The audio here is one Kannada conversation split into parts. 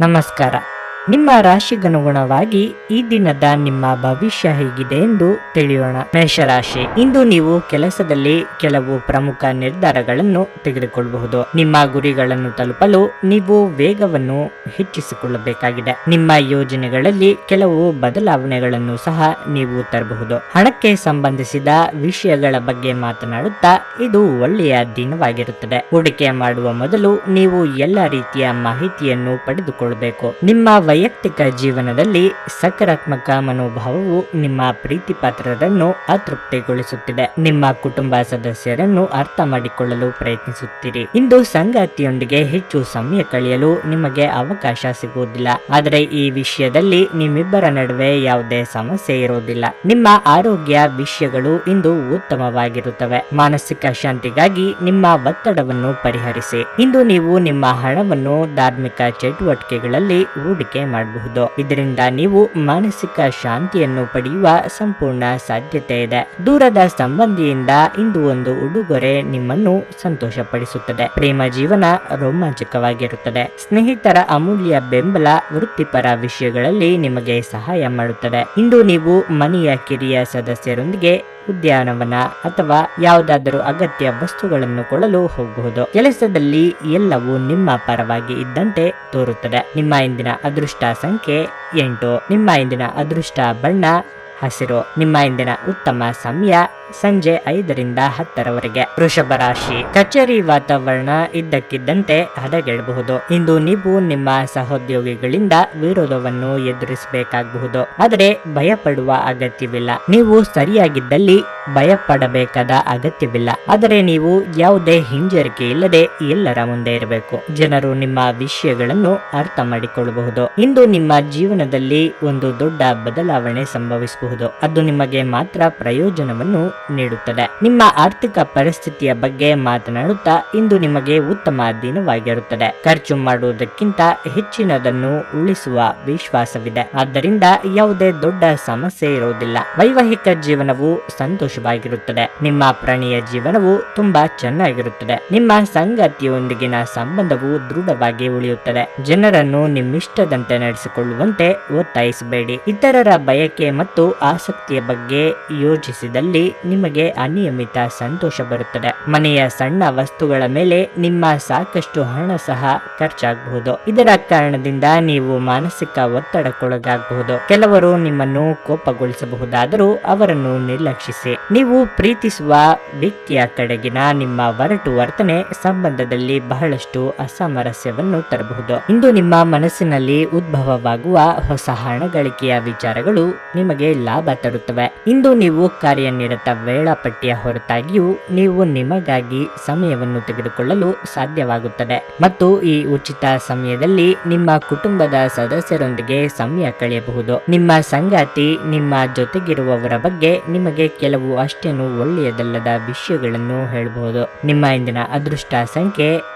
ನಮಸ್ಕಾರ. ನಿಮ್ಮ ರಾಶಿಗನುಗುಣವಾಗಿ ಈ ದಿನದ ನಿಮ್ಮ ಭವಿಷ್ಯ ಹೇಗಿದೆ ಎಂದು ತಿಳಿಯೋಣ. ಮೇಷರಾಶಿ, ಇಂದು ನೀವು ಕೆಲಸದಲ್ಲಿ ಕೆಲವು ಪ್ರಮುಖ ನಿರ್ಧಾರಗಳನ್ನು ತೆಗೆದುಕೊಳ್ಳಬಹುದು. ನಿಮ್ಮ ಗುರಿಗಳನ್ನು ತಲುಪಲು ನೀವು ವೇಗವನ್ನು ಹೆಚ್ಚಿಸಿಕೊಳ್ಳಬೇಕಾಗಿದೆ. ನಿಮ್ಮ ಯೋಜನೆಗಳಲ್ಲಿ ಕೆಲವು ಬದಲಾವಣೆಗಳನ್ನು ಸಹ ನೀವು ತರಬಹುದು. ಹಣಕ್ಕೆ ಸಂಬಂಧಿಸಿದ ವಿಷಯಗಳ ಬಗ್ಗೆ ಮಾತನಾಡುತ್ತಾ ಇದು ಒಳ್ಳೆಯ ದಿನವಾಗಿರುತ್ತದೆ. ಹೂಡಿಕೆ ಮಾಡುವ ಮೊದಲು ನೀವು ಎಲ್ಲ ರೀತಿಯ ಮಾಹಿತಿಯನ್ನು ಪಡೆದುಕೊಳ್ಳಬೇಕು. ನಿಮ್ಮ ವೈಯಕ್ತಿಕ ಜೀವನದಲ್ಲಿ ಸಕಾರಾತ್ಮಕ ಮನೋಭಾವವು ನಿಮ್ಮ ಪ್ರೀತಿ ಪಾತ್ರರನ್ನು ಅತೃಪ್ತಿಗೊಳಿಸುತ್ತಿದೆ. ನಿಮ್ಮ ಕುಟುಂಬ ಸದಸ್ಯರನ್ನು ಅರ್ಥ ಮಾಡಿಕೊಳ್ಳಲು ಪ್ರಯತ್ನಿಸುತ್ತೀರಿ. ಇಂದು ಸಂಗಾತಿಯೊಂದಿಗೆ ಹೆಚ್ಚು ಸಮಯ ಕಳೆಯಲು ನಿಮಗೆ ಅವಕಾಶ ಸಿಗುವುದಿಲ್ಲ. ಆದರೆ ಈ ವಿಷಯದಲ್ಲಿ ನಿಮ್ಮಿಬ್ಬರ ನಡುವೆ ಯಾವುದೇ ಸಮಸ್ಯೆ ಇರುವುದಿಲ್ಲ. ನಿಮ್ಮ ಆರೋಗ್ಯ ವಿಷಯಗಳು ಇಂದು ಉತ್ತಮವಾಗಿರುತ್ತವೆ. ಮಾನಸಿಕ ಶಾಂತಿಗಾಗಿ ನಿಮ್ಮ ಒತ್ತಡವನ್ನು ಪರಿಹರಿಸಿ. ಇಂದು ನೀವು ನಿಮ್ಮ ಹಣವನ್ನು ಧಾರ್ಮಿಕ ಚಟುವಟಿಕೆಗಳಲ್ಲಿ ಹೂಡಿಕೆ ಮಾಡಬಹುದು. ಇದರಿಂದ ನೀವು ಮಾನಸಿಕ ಶಾಂತಿಯನ್ನು ಪಡೆಯುವ ಸಂಪೂರ್ಣ ಸಾಧ್ಯತೆ ಇದೆ. ದೂರದ ಸಂಬಂಧಿಯಿಂದ ಇಂದು ಒಂದು ಉಡುಗೊರೆ ನಿಮ್ಮನ್ನು ಸಂತೋಷಪಡಿಸುತ್ತದೆ. ಪ್ರೇಮ ಜೀವನ ರೋಮಾಂಚಕವಾಗಿರುತ್ತದೆ. ಸ್ನೇಹಿತರ ಅಮೂಲ್ಯ ಬೆಂಬಲ ವೃತ್ತಿಪರ ವಿಷಯಗಳಲ್ಲಿ ನಿಮಗೆ ಸಹಾಯ ಮಾಡುತ್ತದೆ. ಇಂದು ನೀವು ಮನೆಯ ಕಿರಿಯ ಸದಸ್ಯರೊಂದಿಗೆ ಉದ್ಯಾನವನ ಅಥವಾ ಯಾವುದಾದರೂ ಅಗತ್ಯ ವಸ್ತುಗಳನ್ನು ಕೊಳ್ಳಲು ಹೋಗಬಹುದು. ಕೆಲಸದಲ್ಲಿ ಎಲ್ಲವೂ ನಿಮ್ಮ ಪರವಾಗಿ ಇದ್ದಂತೆ ತೋರುತ್ತದೆ. ನಿಮ್ಮ ಇಂದಿನ ಅದೃಷ್ಟ ಸಂಖ್ಯೆ 8. ನಿಮ್ಮ ಇಂದಿನ ಅದೃಷ್ಟ ಬಣ್ಣ ಹಸಿರು. ನಿಮ್ಮ ಇಂದಿನ ಉತ್ತಮ ಸಮಯ ಸಂಜೆ 5ರಿಂದ 10ರವರೆಗೆ. ವೃಷಭ ರಾಶಿ, ಕಚೇರಿ ವಾತಾವರಣ ಇದ್ದಕ್ಕಿದ್ದಂತೆ ಹದಗೆಡಬಹುದು. ಇಂದು ನೀವು ನಿಮ್ಮ ಸಹೋದ್ಯೋಗಿಗಳಿಂದ ವಿರೋಧವನ್ನು ಎದುರಿಸಬೇಕಾಗಬಹುದು. ಆದರೆ ಭಯಪಡುವ ಅಗತ್ಯವಿಲ್ಲ. ನೀವು ಸರಿಯಾಗಿದ್ದಲ್ಲಿ ಭಯಪಡಬೇಕಾದ ಅಗತ್ಯವಿಲ್ಲ. ಆದರೆ ನೀವು ಯಾವುದೇ ಹಿಂಜರಿಕೆ ಇಲ್ಲದೆ ಎಲ್ಲರ ಮುಂದೆ ಇರಬೇಕು. ಜನರು ನಿಮ್ಮ ವಿಷಯಗಳನ್ನು ಅರ್ಥ ಮಾಡಿಕೊಳ್ಳಬಹುದು. ಇಂದು ನಿಮ್ಮ ಜೀವನದಲ್ಲಿ ಒಂದು ದೊಡ್ಡ ಬದಲಾವಣೆ ಸಂಭವಿಸಬಹುದು. ಅದು ನಿಮಗೆ ಮಾತ್ರ ಪ್ರಯೋಜನವನ್ನು ನೀಡುತ್ತದೆ. ನಿಮ್ಮ ಆರ್ಥಿಕ ಪರಿಸ್ಥಿತಿಯ ಬಗ್ಗೆ ಮಾತನಾಡುತ್ತಾ ಇಂದು ನಿಮಗೆ ಉತ್ತಮ ದಿನವಾಗಿರುತ್ತದೆ. ಖರ್ಚು ಮಾಡುವುದಕ್ಕಿಂತ ಹೆಚ್ಚಿನದನ್ನು ಉಳಿಸುವ ವಿಶ್ವಾಸವಿದೆ. ಆದ್ದರಿಂದ ಯಾವುದೇ ದೊಡ್ಡ ಸಮಸ್ಯೆ ಇರುವುದಿಲ್ಲ. ವೈವಾಹಿಕ ಜೀವನವು ಸಂತೋಷವಾಗಿರುತ್ತದೆ. ನಿಮ್ಮ ಪ್ರಣಯ ಜೀವನವು ತುಂಬಾ ಚೆನ್ನಾಗಿರುತ್ತದೆ. ನಿಮ್ಮ ಸಂಗಾತಿಯೊಂದಿಗಿನ ಸಂಬಂಧವು ದೃಢವಾಗಿ ಉಳಿಯುತ್ತದೆ. ಜನರನ್ನು ನಿಮ್ಮಿಷ್ಟದಂತೆ ನಡೆಸಿಕೊಳ್ಳುವಂತೆ ಒತ್ತಾಯಿಸಬೇಡಿ. ಇತರರ ಬಯಕೆ ಮತ್ತು ಆಸಕ್ತಿಯ ಬಗ್ಗೆ ಯೋಚಿಸಿದಲ್ಲಿ ನಿಮಗೆ ಅನಿಯಮಿತ ಸಂತೋಷ ಬರುತ್ತದೆ. ಮನೆಯ ಸಣ್ಣ ವಸ್ತುಗಳ ಮೇಲೆ ನಿಮ್ಮ ಸಾಕಷ್ಟು ಹಣ ಸಹ ಖರ್ಚಾಗಬಹುದು. ಇದರ ಕಾರಣದಿಂದ ನೀವು ಮಾನಸಿಕ ಒತ್ತಡಕ್ಕೊಳಗಾಗಬಹುದು. ಕೆಲವರು ನಿಮ್ಮನ್ನು ಕೋಪಗೊಳಿಸಬಹುದಾದರೂ ಅವರನ್ನು ನಿರ್ಲಕ್ಷಿಸಿ. ನೀವು ಪ್ರೀತಿಸುವ ವ್ಯಕ್ತಿಯ ಕಡೆಗಿನ ನಿಮ್ಮ ಒರಟು ವರ್ತನೆ ಸಂಬಂಧದಲ್ಲಿ ಬಹಳಷ್ಟು ಅಸಾಮರಸ್ಯವನ್ನು ತರಬಹುದು. ಇಂದು ನಿಮ್ಮ ಮನಸ್ಸಿನಲ್ಲಿ ಉದ್ಭವವಾಗುವ ಹೊಸ ಹಣ ಗಳಿಕೆಯ ವಿಚಾರಗಳು ನಿಮಗೆ ಲಾಭ ತರುತ್ತವೆ. ಇಂದು ನೀವು ಕಾರ್ಯನಿರತ ವೇಳಾಪಟ್ಟಿಯ ಹೊರತಾಗಿಯೂ ನೀವು ನಿಮಗಾಗಿ ಸಮಯವನ್ನು ತೆಗೆದುಕೊಳ್ಳಲು ಸಾಧ್ಯವಾಗುತ್ತದೆ ಮತ್ತು ಈ ಉಚಿತ ಸಮಯದಲ್ಲಿ ನಿಮ್ಮ ಕುಟುಂಬದ ಸದಸ್ಯರೊಂದಿಗೆ ಸಮಯ ಕಳೆಯಬಹುದು. ನಿಮ್ಮ ಸಂಗಾತಿ ನಿಮ್ಮ ಜೊತೆಗಿರುವವರ ಬಗ್ಗೆ ನಿಮಗೆ ಕೆಲವು ಅಷ್ಟೇನು ಒಳ್ಳೆಯದಲ್ಲದ ವಿಷಯಗಳನ್ನು ಹೇಳಬಹುದು. ನಿಮ್ಮ ಇಂದಿನ ಅದೃಷ್ಟ ಸಂಖ್ಯೆ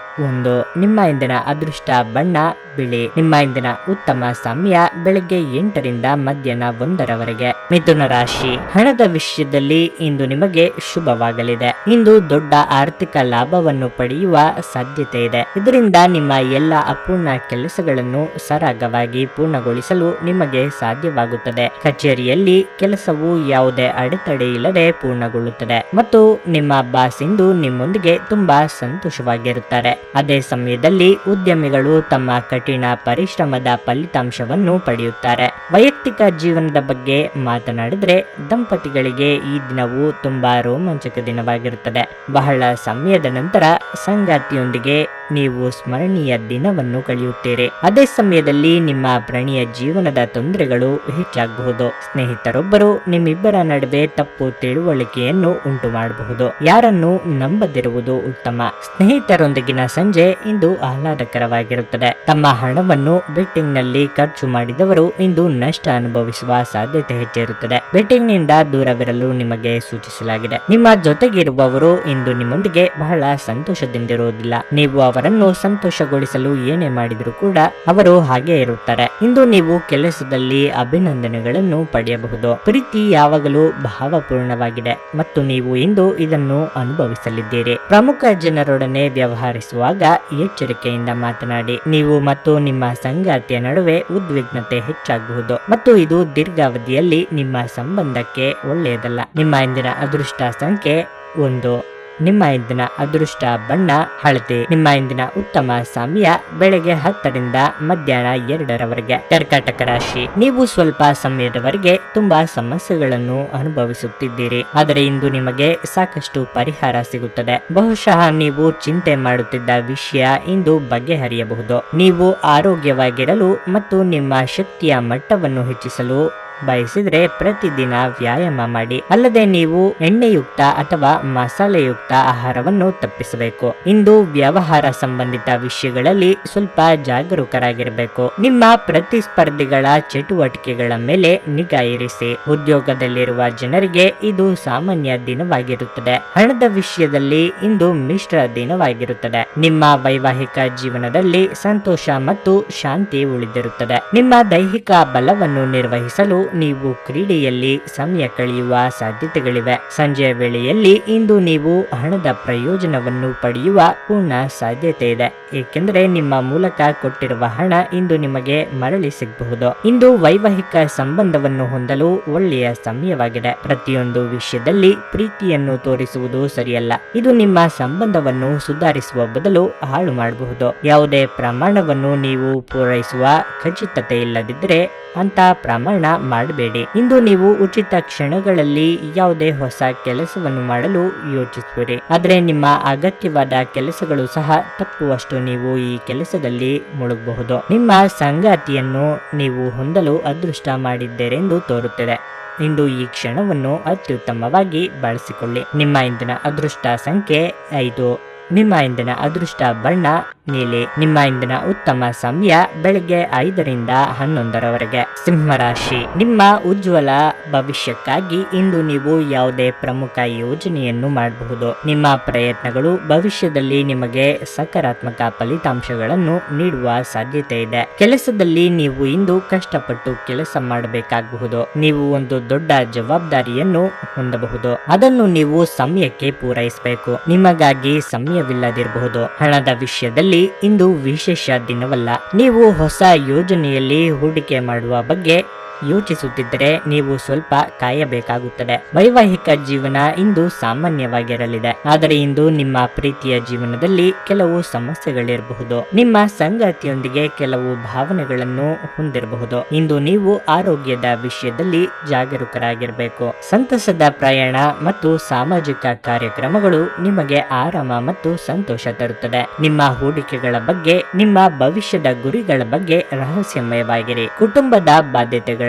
1. ನಿಮ್ಮ ಇಂದಿನ ಅದೃಷ್ಟ ಬಣ್ಣ ಬಿಳಿ. ನಿಮ್ಮ ಇಂದಿನ ಉತ್ತಮ ಸಮಯ ಬೆಳಗ್ಗೆ 8ರಿಂದ ಮಧ್ಯಾಹ್ನ 1ರವರೆಗೆ. ಮಿಥುನ ರಾಶಿ, ಹಣದ ವಿಷಯದಲ್ಲಿ ಇಂದು ನಿಮಗೆ ಶುಭವಾಗಲಿದೆ. ಇಂದು ದೊಡ್ಡ ಆರ್ಥಿಕ ಲಾಭವನ್ನು ಪಡೆಯುವ ಸಾಧ್ಯತೆ ಇದೆ. ಇದರಿಂದ ನಿಮ್ಮ ಎಲ್ಲ ಅಪೂರ್ಣ ಕೆಲಸಗಳನ್ನು ಸರಾಗವಾಗಿ ಪೂರ್ಣಗೊಳಿಸಲು ನಿಮಗೆ ಸಾಧ್ಯವಾಗುತ್ತದೆ. ಕಚೇರಿಯಲ್ಲಿ ಕೆಲಸವು ಯಾವುದೇ ಅಡೆತಡೆ ಇಲ್ಲದೆ ಪೂರ್ಣಗೊಳ್ಳುತ್ತದೆ ಮತ್ತು ನಿಮ್ಮ ಬಾಸ್ ಇಂದು ನಿಮ್ಮೊಂದಿಗೆ ತುಂಬಾ ಸಂತೋಷವಾಗಿರುತ್ತಾರೆ. ಅದೇ ಸಮಯದಲ್ಲಿ ಉದ್ಯಮಿಗಳು ತಮ್ಮ ಕಠಿಣ ಪರಿಶ್ರಮದ ಫಲಿತಾಂಶವನ್ನು ಪಡೆಯುತ್ತಾರೆ. ವೈಯಕ್ತಿಕ ಜೀವನದ ಬಗ್ಗೆ ಮಾತನಾಡಿದ್ರೆ ದಂಪತಿಗಳಿಗೆ ಈ ದಿನವು ತುಂಬಾ ರೋಮಾಂಚಕ ದಿನವಾಗಿರುತ್ತದೆ. ಬಹಳ ಸಮಯದ ನಂತರ ಸಂಗಾತಿಯೊಂದಿಗೆ ನೀವು ಸ್ಮರಣೀಯ ದಿನವನ್ನು ಕಳೆಯುತ್ತೀರಿ. ಅದೇ ಸಮಯದಲ್ಲಿ ನಿಮ್ಮ ಪ್ರಣಯ ಜೀವನದ ತೊಂದರೆಗಳು ಹೆಚ್ಚಾಗಬಹುದು. ಸ್ನೇಹಿತರೊಬ್ಬರು ನಿಮ್ಮಿಬ್ಬರ ನಡುವೆ ತಪ್ಪು ತಿಳುವಳಿಕೆಯನ್ನು ಉಂಟು ಮಾಡಬಹುದು. ಯಾರನ್ನು ನಂಬದಿರುವುದು ಉತ್ತಮ. ಸ್ನೇಹಿತರೊಂದಿಗಿನ ಸಂಜೆ ಇಂದು ಆಹ್ಲಾದಕರವಾಗಿರುತ್ತದೆ. ತಮ್ಮ ಹಣವನ್ನು ಬೆಟ್ಟಿಂಗ್ ನಲ್ಲಿ ಖರ್ಚು ಮಾಡಿದವರು ಇಂದು ನಷ್ಟ ಅನುಭವಿಸುವ ಸಾಧ್ಯತೆ ಹೆಚ್ಚಿರುತ್ತದೆ. ಬೆಟ್ಟಿಂಗ್ ನಿಂದ ದೂರವಿರಲು ನಿಮಗೆ ಸೂಚಿಸಲಾಗಿದೆ. ನಿಮ್ಮ ಜೊತೆಗಿರುವವರು ಇಂದು ನಿಮ್ಮೊಂದಿಗೆ ಬಹಳ ಸಂತೋಷದಿಂದಿರುವುದಿಲ್ಲ. ನೀವು ಅವರನ್ನು ಸಂತೋಷಗೊಳಿಸಲು ಏನೇ ಮಾಡಿದರೂ ಕೂಡ ಅವರು ಹಾಗೆ ಇರುತ್ತಾರೆ. ಇಂದು ನೀವು ಕೆಲಸದಲ್ಲಿ ಅಭಿನಂದನೆಗಳನ್ನು ಪಡೆಯಬಹುದು. ಪ್ರೀತಿ ಯಾವಾಗಲೂ ಭಾವಪೂರ್ಣವಾಗಿದೆ ಮತ್ತು ನೀವು ಇಂದು ಇದನ್ನು ಅನುಭವಿಸಲಿದ್ದೀರಿ. ಪ್ರಮುಖ ಜನರೊಡನೆ ವ್ಯವಹರಿಸುವ ಮಾತನಾಡುವಾಗ ಎಚ್ಚರಿಕೆಯಿಂದ ಮಾತನಾಡಿ. ನೀವು ಮತ್ತು ನಿಮ್ಮ ಸಂಗಾತಿಯ ನಡುವೆ ಉದ್ವಿಗ್ನತೆ ಹೆಚ್ಚಾಗಬಹುದು ಮತ್ತು ಇದು ದೀರ್ಘಾವಧಿಯಲ್ಲಿ ನಿಮ್ಮ ಸಂಬಂಧಕ್ಕೆ ಒಳ್ಳೆಯದಲ್ಲ. ನಿಮ್ಮ ಇಂದಿನ ಅದೃಷ್ಟ ಸಂಖ್ಯೆ 1. ನಿಮ್ಮ ಇಂದಿನ ಅದೃಷ್ಟ ಬಣ್ಣ ಹಳದಿ. ನಿಮ್ಮ ಇಂದಿನ ಉತ್ತಮ ಸಮಯ ಬೆಳಗ್ಗೆ 10ರಿಂದ ಮಧ್ಯಾಹ್ನ 2ರವರೆಗೆ. ಕರ್ಕಾಟಕ ರಾಶಿ, ನೀವು ಸ್ವಲ್ಪ ಸಮಯದವರೆಗೆ ತುಂಬಾ ಸಮಸ್ಯೆಗಳನ್ನು ಅನುಭವಿಸುತ್ತಿದ್ದೀರಿ, ಆದರೆ ಇಂದು ನಿಮಗೆ ಸಾಕಷ್ಟು ಪರಿಹಾರ ಸಿಗುತ್ತದೆ. ಬಹುಶಃ ನೀವು ಚಿಂತೆ ಮಾಡುತ್ತಿದ್ದ ವಿಷಯ ಇಂದು ಬಗೆಹರಿಯಬಹುದು. ನೀವು ಆರೋಗ್ಯವಾಗಿರಲು ಮತ್ತು ನಿಮ್ಮ ಶಕ್ತಿಯ ಮಟ್ಟವನ್ನು ಹೆಚ್ಚಿಸಲು ಬಯಸಿದ್ರೆ ಪ್ರತಿದಿನ ವ್ಯಾಯಾಮ ಮಾಡಿ. ಅಲ್ಲದೆ ನೀವು ಎಣ್ಣೆಯುಕ್ತ ಅಥವಾ ಮಸಾಲೆಯುಕ್ತ ಆಹಾರವನ್ನು ತಪ್ಪಿಸಬೇಕು. ಇಂದು ವ್ಯವಹಾರ ಸಂಬಂಧಿತ ವಿಷಯಗಳಲ್ಲಿ ಸ್ವಲ್ಪ ಜಾಗರೂಕರಾಗಿರಬೇಕು. ನಿಮ್ಮ ಪ್ರತಿಸ್ಪರ್ಧಿಗಳ ಚಟುವಟಿಕೆಗಳ ಮೇಲೆ ನಿಗಾ ಇರಿಸಿ. ಉದ್ಯೋಗದಲ್ಲಿರುವ ಜನರಿಗೆ ಇದು ಸಾಮಾನ್ಯ ದಿನವಾಗಿರುತ್ತದೆ. ಹಣದ ವಿಷಯದಲ್ಲಿ ಇಂದು ಮಿಶ್ರ ದಿನವಾಗಿರುತ್ತದೆ. ನಿಮ್ಮ ವೈವಾಹಿಕ ಜೀವನದಲ್ಲಿ ಸಂತೋಷ ಮತ್ತು ಶಾಂತಿ ಉಳಿದಿರುತ್ತದೆ. ನಿಮ್ಮ ದೈಹಿಕ ಬಲವನ್ನು ನಿರ್ವಹಿಸಲು ನೀವು ಕ್ರೀಡೆಯಲ್ಲಿ ಸಮಯ ಕಳೆಯುವ ಸಾಧ್ಯತೆಗಳಿವೆ. ಸಂಜೆಯ ವೇಳೆಯಲ್ಲಿ ಇಂದು ನೀವು ಹಣದ ಪ್ರಯೋಜನವನ್ನು ಪಡೆಯುವ ಪೂರ್ಣ ಸಾಧ್ಯತೆ ಇದೆ, ಏಕೆಂದರೆ ನಿಮ್ಮ ಮೂಲಕ ಕೊಟ್ಟಿರುವ ಹಣ ಇಂದು ನಿಮಗೆ ಮರಳಿ ಸಿಗಬಹುದು. ಇಂದು ವೈವಾಹಿಕ ಸಂಬಂಧವನ್ನು ಹೊಂದಲು ಒಳ್ಳೆಯ ಸಮಯವಾಗಿದೆ. ಪ್ರತಿಯೊಂದು ವಿಷಯದಲ್ಲಿ ಪ್ರೀತಿಯನ್ನು ತೋರಿಸುವುದು ಸರಿಯಲ್ಲ. ಇದು ನಿಮ್ಮ ಸಂಬಂಧವನ್ನು ಸುಧಾರಿಸುವ ಬದಲು ಹಾಳು ಮಾಡಬಹುದು. ಯಾವುದೇ ಪ್ರಮಾಣವನ್ನು ನೀವು ಪೂರೈಸುವ ಖಚಿತತೆ ಇಲ್ಲದಿದ್ದರೆ ಅಂತ ಪ್ರಮಾಣ ಮಾಡಬೇಡಿ. ಇಂದು ನೀವು ಉಚಿತ ಕ್ಷಣಗಳಲ್ಲಿ ಯಾವುದೇ ಹೊಸ ಕೆಲಸವನ್ನು ಮಾಡಲು ಯೋಚಿಸುವಿರಿ, ಆದರೆ ನಿಮ್ಮ ಅಗತ್ಯವಾದ ಕೆಲಸಗಳು ಸಹ ತಪ್ಪುವಷ್ಟು ನೀವು ಈ ಕೆಲಸದಲ್ಲಿ ಮುಳುಗಬಹುದು. ನಿಮ್ಮ ಸಂಗಾತಿಯನ್ನು ನೀವು ಹೊಂದಲು ಅದೃಷ್ಟ ಮಾಡಿದ್ದೀರೆಂದು ತೋರುತ್ತದೆ. ಇಂದು ಈ ಕ್ಷಣವನ್ನು ಅತ್ಯುತ್ತಮವಾಗಿ ಬಳಸಿಕೊಳ್ಳಿ. ನಿಮ್ಮ ಇಂದಿನ ಅದೃಷ್ಟ ಸಂಖ್ಯೆ 5. ನಿಮ್ಮ ಇಂದಿನ ಅದೃಷ್ಟ ಬಣ್ಣ ನೀಲಿ. ನಿಮ್ಮ ಇಂದಿನ ಉತ್ತಮ ಸಮಯ ಬೆಳಗ್ಗೆ 5ರಿಂದ 11ರವರೆಗೆ. ಸಿಂಹರಾಶಿ, ನಿಮ್ಮ ಉಜ್ವಲ ಭವಿಷ್ಯಕ್ಕಾಗಿ ಇಂದು ನೀವು ಯಾವುದೇ ಪ್ರಮುಖ ಯೋಜನೆಯನ್ನು ಮಾಡಬಹುದು. ನಿಮ್ಮ ಪ್ರಯತ್ನಗಳು ಭವಿಷ್ಯದಲ್ಲಿ ನಿಮಗೆ ಸಕಾರಾತ್ಮಕ ಫಲಿತಾಂಶಗಳನ್ನು ನೀಡುವ ಸಾಧ್ಯತೆ ಇದೆ. ಕೆಲಸದಲ್ಲಿ ನೀವು ಇಂದು ಕಷ್ಟಪಟ್ಟು ಕೆಲಸ ಮಾಡಬೇಕಾಗಬಹುದು. ನೀವು ಒಂದು ದೊಡ್ಡ ಜವಾಬ್ದಾರಿಯನ್ನು ಹೊಂದಬಹುದು, ಅದನ್ನು ನೀವು ಸಮಯಕ್ಕೆ ಪೂರೈಸಬೇಕು. ನಿಮಗಾಗಿ ಸಮಯವಿಲ್ಲದಿರಬಹುದು. ಹಣದ ವಿಷಯದಲ್ಲಿ ಇಂದು ವಿಶೇಷ ದಿನವಲ್ಲ. ನೀವು ಹೊಸ ಯೋಜನೆಯಲ್ಲಿ ಹೂಡಿಕೆ ಮಾಡುವ ಬಗ್ಗೆ ಯೋಚಿಸುತ್ತಿದ್ದರೆ ನೀವು ಸ್ವಲ್ಪ ಕಾಯಬೇಕಾಗುತ್ತದೆ. ವೈವಾಹಿಕ ಜೀವನ ಇಂದು ಸಾಮಾನ್ಯವಾಗಿರಲಿದೆ, ಆದರೆ ಇಂದು ನಿಮ್ಮ ಪ್ರೀತಿಯ ಜೀವನದಲ್ಲಿ ಕೆಲವು ಸಮಸ್ಯೆಗಳಿರಬಹುದು. ನಿಮ್ಮ ಸಂಗಾತಿಯೊಂದಿಗೆ ಕೆಲವು ಭಾವನೆಗಳನ್ನು ಹೊಂದಿರಬಹುದು. ಇಂದು ನೀವು ಆರೋಗ್ಯದ ವಿಷಯದಲ್ಲಿ ಜಾಗರೂಕರಾಗಿರಬೇಕು. ಸಂತಸದ ಪ್ರಯಾಣ ಮತ್ತು ಸಾಮಾಜಿಕ ಕಾರ್ಯಕ್ರಮಗಳು ನಿಮಗೆ ಆರಾಮ ಮತ್ತು ಸಂತೋಷ ತರುತ್ತದೆ. ನಿಮ್ಮ ಹೂಡಿಕೆಗಳ ಬಗ್ಗೆ, ನಿಮ್ಮ ಭವಿಷ್ಯದ ಗುರಿಗಳ ಬಗ್ಗೆ ರಹಸ್ಯಮಯವಾಗಿರಿ. ಕುಟುಂಬದ ಬಾಧ್ಯತೆಗಳು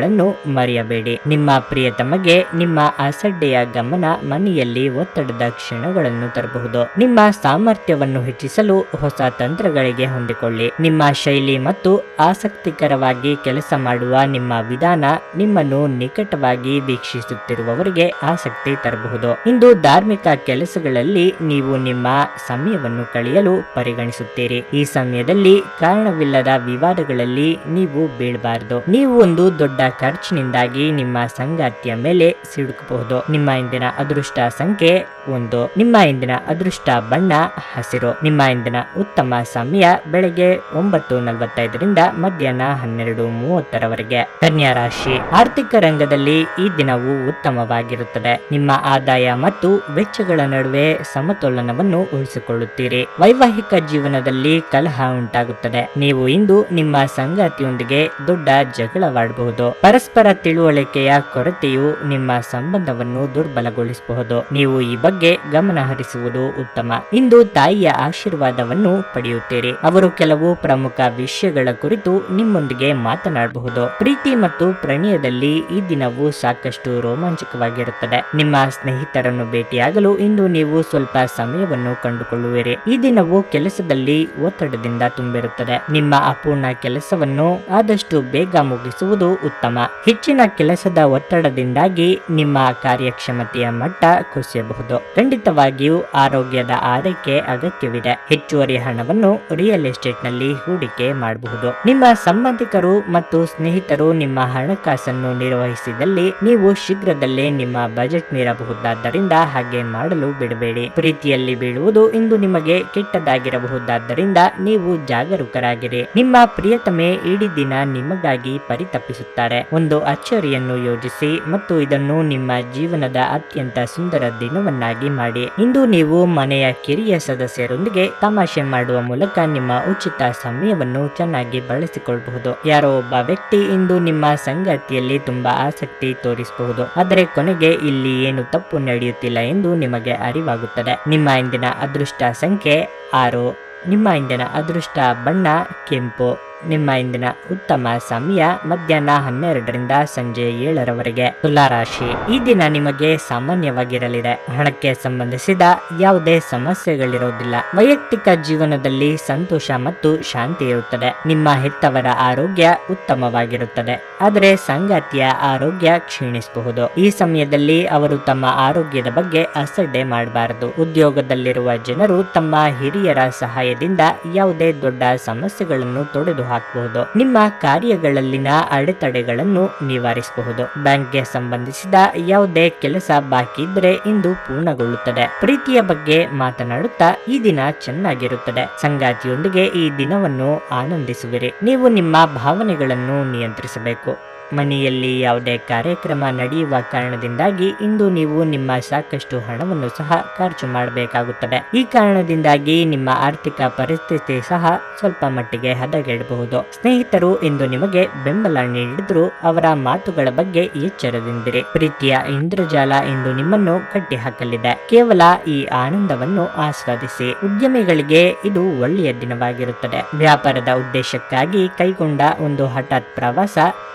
ಮರೆಯಬೇಡಿ. ನಿಮ್ಮ ಪ್ರಿಯತಮಗೆ ನಿಮ್ಮ ಅಸಡ್ಡೆಯ ಗಮನ ಮನೆಯಲ್ಲಿ ಒತ್ತಡದ ಕ್ಷಣಗಳನ್ನು ತರಬಹುದು. ನಿಮ್ಮ ಸಾಮರ್ಥ್ಯವನ್ನು ಹೆಚ್ಚಿಸಲು ಹೊಸ ತಂತ್ರಗಳಿಗೆ ಹೊಂದಿಕೊಳ್ಳಿ. ನಿಮ್ಮ ಶೈಲಿ ಮತ್ತು ಆಸಕ್ತಿಕರವಾಗಿ ಕೆಲಸ ಮಾಡುವ ನಿಮ್ಮ ವಿಧಾನ ನಿಮ್ಮನ್ನು ನಿಕಟವಾಗಿ ವೀಕ್ಷಿಸುತ್ತಿರುವವರಿಗೆ ಆಸಕ್ತಿ ತರಬಹುದು. ಇಂದು ಧಾರ್ಮಿಕ ಕೆಲಸಗಳಲ್ಲಿ ನೀವು ನಿಮ್ಮ ಸಮಯವನ್ನು ಕಳೆಯಲು ಪರಿಗಣಿಸುತ್ತೀರಿ. ಈ ಸಮಯದಲ್ಲಿ ಕಾರಣವಿಲ್ಲದ ವಿವಾದಗಳಲ್ಲಿ ನೀವು ಬೀಳಬಾರದು. ನೀವು ಒಂದು ದೊಡ್ಡ ಖರ್ಚಿನಿಂದಾಗಿ ನಿಮ್ಮ ಸಂಗಾತಿಯ ಮೇಲೆ ಸಿಡುಕಬಹುದು. ನಿಮ್ಮ ಇಂದಿನ ಅದೃಷ್ಟ ಸಂಖ್ಯೆ 1. ನಿಮ್ಮ ಇಂದಿನ ಅದೃಷ್ಟ ಬಣ್ಣ ಹಸಿರು. ನಿಮ್ಮ ಇಂದಿನ ಉತ್ತಮ ಸಮಯ ಬೆಳಗ್ಗೆ 9:45ರಿಂದ ಮಧ್ಯಾಹ್ನ 12:30ರವರೆಗೆ. ಕನ್ಯಾ ರಾಶಿ, ಆರ್ಥಿಕ ರಂಗದಲ್ಲಿ ಈ ದಿನವು ಉತ್ತಮವಾಗಿರುತ್ತದೆ. ನಿಮ್ಮ ಆದಾಯ ಮತ್ತು ವೆಚ್ಚಗಳ ನಡುವೆ ಸಮತೋಲನವನ್ನು ಉಳಿಸಿಕೊಳ್ಳುತ್ತೀರಿ. ವೈವಾಹಿಕ ಜೀವನದಲ್ಲಿ ಕಲಹ ಉಂಟಾಗುತ್ತದೆ. ನೀವು ಇಂದು ನಿಮ್ಮ ಸಂಗಾತಿಯೊಂದಿಗೆ ದೊಡ್ಡ ಜಗಳವಾಡಬಹುದು. ಪರಸ್ಪರ ತಿಳುವಳಿಕೆಯ ಕೊರತೆಯು ನಿಮ್ಮ ಸಂಬಂಧವನ್ನು ದುರ್ಬಲಗೊಳಿಸಬಹುದು. ನೀವು ಈ ಬಗ್ಗೆ ಗಮನ ಹರಿಸುವುದು ಉತ್ತಮ. ಇಂದು ತಾಯಿಯ ಆಶೀರ್ವಾದವನ್ನು ಪಡೆಯುತ್ತೀರಿ. ಅವರು ಕೆಲವು ಪ್ರಮುಖ ವಿಷಯಗಳ ಕುರಿತು ನಿಮ್ಮೊಂದಿಗೆ ಮಾತನಾಡಬಹುದು. ಪ್ರೀತಿ ಮತ್ತು ಪ್ರಣಯದಲ್ಲಿ ಈ ದಿನವು ಸಾಕಷ್ಟು ರೋಮಾಂಚಕವಾಗಿರುತ್ತದೆ. ನಿಮ್ಮ ಸ್ನೇಹಿತರನ್ನು ಭೇಟಿಯಾಗಲು ಇಂದು ನೀವು ಸ್ವಲ್ಪ ಸಮಯವನ್ನು ಕಂಡುಕೊಳ್ಳುವಿರಿ. ಈ ದಿನವು ಕೆಲಸದಲ್ಲಿ ಒತ್ತಡದಿಂದ ತುಂಬಿರುತ್ತದೆ. ನಿಮ್ಮ ಅಪೂರ್ಣ ಕೆಲಸವನ್ನು ಆದಷ್ಟು ಬೇಗ ಮುಗಿಸುವುದು ಉತ್ತಮ. ಉತ್ತಮ. ಹೆಚ್ಚಿನ ಕೆಲಸದ ಒತ್ತಡದಿಂದಾಗಿ ನಿಮ್ಮ ಕಾರ್ಯಕ್ಷಮತೆಯ ಮಟ್ಟ ಕುಸಿಯಬಹುದು. ಖಂಡಿತವಾಗಿಯೂ ಆರೋಗ್ಯದ ಆರೈಕೆ ಅಗತ್ಯವಿದೆ. ಹೆಚ್ಚುವರಿ ಹಣವನ್ನು ರಿಯಲ್ ಎಸ್ಟೇಟ್ ನಲ್ಲಿ ಹೂಡಿಕೆ ಮಾಡಬಹುದು. ನಿಮ್ಮ ಸಂಬಂಧಿಕರು ಮತ್ತು ಸ್ನೇಹಿತರು ನಿಮ್ಮ ಹಣಕಾಸನ್ನು ನಿರ್ವಹಿಸಿದಲ್ಲಿ ನೀವು ಶೀಘ್ರದಲ್ಲೇ ನಿಮ್ಮ ಬಜೆಟ್ ಮೀರಬಹುದಾದ್ದರಿಂದ ಹಾಗೆ ಮಾಡಲು ಬಿಡಬೇಡಿ. ಪ್ರೀತಿಯಲ್ಲಿ ಬೀಳುವುದು ಇಂದು ನಿಮಗೆ ಕೆಟ್ಟದಾಗಿರಬಹುದಾದ್ದರಿಂದ ನೀವು ಜಾಗರೂಕರಾಗಿರಿ. ನಿಮ್ಮ ಪ್ರಿಯತಮೆ ಇಡೀ ದಿನ ನಿಮಗಾಗಿ ಪರಿತಪಿಸುತ್ತಾರೆ. ಒಂದು ಅಚ್ಚರಿಯನ್ನು ಯೋಜಿಸಿ ಮತ್ತು ಇದನ್ನು ನಿಮ್ಮ ಜೀವನದ ಅತ್ಯಂತ ಸುಂದರ ದಿನವನ್ನಾಗಿ ಮಾಡಿ. ಇಂದು ನೀವು ಮನೆಯ ಕಿರಿಯ ಸದಸ್ಯರೊಂದಿಗೆ ತಮಾಷೆ ಮಾಡುವ ಮೂಲಕ ನಿಮ್ಮ ಉಚಿತ ಸಮಯವನ್ನು ಚೆನ್ನಾಗಿ ಬಳಸಿಕೊಳ್ಳಬಹುದು. ಯಾರೋ ಒಬ್ಬ ವ್ಯಕ್ತಿ ಇಂದು ನಿಮ್ಮ ಸಂಗಾತಿಯಲ್ಲಿ ತುಂಬಾ ಆಸಕ್ತಿ ತೋರಿಸಬಹುದು, ಆದರೆ ಕೊನೆಗೆ ಇಲ್ಲಿ ಏನು ತಪ್ಪು ನಡೆಯುತ್ತಿಲ್ಲ ಎಂದು ನಿಮಗೆ ಅರಿವಾಗುತ್ತದೆ. ನಿಮ್ಮ ಇಂದಿನ ಅದೃಷ್ಟ ಸಂಖ್ಯೆ 6. ನಿಮ್ಮ ಇಂದಿನ ಅದೃಷ್ಟ ಬಣ್ಣ ಕೆಂಪು. ನಿಮ್ಮ ಇಂದಿನ ಉತ್ತಮ ಸಮಯ ಮಧ್ಯಾಹ್ನ 12ರಿಂದ ಸಂಜೆ 7ರವರೆಗೆ. ತುಲಾ ರಾಶಿ, ಈ ದಿನ ನಿಮಗೆ ಸಾಮಾನ್ಯವಾಗಿರಲಿದೆ. ಹಣಕ್ಕೆ ಸಂಬಂಧಿಸಿದ ಯಾವುದೇ ಸಮಸ್ಯೆಗಳಿರೋದಿಲ್ಲ. ವೈಯಕ್ತಿಕ ಜೀವನದಲ್ಲಿ ಸಂತೋಷ ಮತ್ತು ಶಾಂತಿ ಇರುತ್ತದೆ. ನಿಮ್ಮ ಹೆತ್ತವರ ಆರೋಗ್ಯ ಉತ್ತಮವಾಗಿರುತ್ತದೆ, ಆದರೆ ಸಂಗಾತಿಯ ಆರೋಗ್ಯ ಕ್ಷೀಣಿಸಬಹುದು. ಈ ಸಮಯದಲ್ಲಿ ಅವರು ತಮ್ಮ ಆರೋಗ್ಯದ ಬಗ್ಗೆ ಅಸಡ್ಡೆ ಮಾಡಬಾರದು. ಉದ್ಯೋಗದಲ್ಲಿರುವ ಜನರು ತಮ್ಮ ಹಿರಿಯರ ಸಹಾಯದಿಂದ ಯಾವುದೇ ದೊಡ್ಡ ಸಮಸ್ಯೆಗಳನ್ನು ತೊಡೆದು ಹಾಕಬಹುದು. ನಿಮ್ಮ ಕಾರ್ಯಗಳಲ್ಲಿನ ಅಡೆತಡೆಗಳನ್ನು ನಿವಾರಿಸಬಹುದು. ಬ್ಯಾಂಕ್ಗೆ ಸಂಬಂಧಿಸಿದ ಯಾವುದೇ ಕೆಲಸ ಬಾಕಿ ಇದ್ದರೆ ಇಂದು ಪೂರ್ಣಗೊಳ್ಳುತ್ತದೆ. ಪ್ರೀತಿಯ ಬಗ್ಗೆ ಮಾತನಾಡುತ್ತಾ ಈ ದಿನ ಚೆನ್ನಾಗಿರುತ್ತದೆ. ಸಂಗಾತಿಯೊಂದಿಗೆ ಈ ದಿನವನ್ನು ಆನಂದಿಸುವಿರಿ. ನೀವು ನಿಮ್ಮ ಭಾವನೆಗಳನ್ನು ನಿಯಂತ್ರಿಸಬೇಕು. ಮನೆಯಲ್ಲಿ ಯಾವುದೇ ಕಾರ್ಯಕ್ರಮ ನಡೆಯುವ ಕಾರಣದಿಂದಾಗಿ ಇಂದು ನೀವು ನಿಮ್ಮ ಸಾಕಷ್ಟು ಹಣವನ್ನು ಸಹ ಖರ್ಚು ಮಾಡಬೇಕಾಗುತ್ತದೆ. ಈ ಕಾರಣದಿಂದಾಗಿ ನಿಮ್ಮ ಆರ್ಥಿಕ ಪರಿಸ್ಥಿತಿ ಸಹ ಸ್ವಲ್ಪ ಮಟ್ಟಿಗೆ ಹದಗೆಡಬಹುದು. ಸ್ನೇಹಿತರು ಇಂದು ನಿಮಗೆ ಬೆಂಬಲ ನೀಡಿದ್ರು ಅವರ ಮಾತುಗಳ ಬಗ್ಗೆ ಎಚ್ಚರದಿಂದಿರಿ. ಪ್ರೀತಿಯ ಇಂದ್ರಜಾಲ ಇಂದು ನಿಮ್ಮನ್ನು ಕಟ್ಟಿಹಾಕಲಿದೆ. ಕೇವಲ ಈ ಆನಂದವನ್ನು ಆಸ್ವಾದಿಸಿ. ಉದ್ಯಮಿಗಳಿಗೆ ಇದು ಒಳ್ಳೆಯ ದಿನವಾಗಿರುತ್ತದೆ. ವ್ಯಾಪಾರದ ಉದ್ದೇಶಕ್ಕಾಗಿ ಕೈಗೊಂಡ ಒಂದು ಹಠಾತ್ ಪ್ರವಾಸ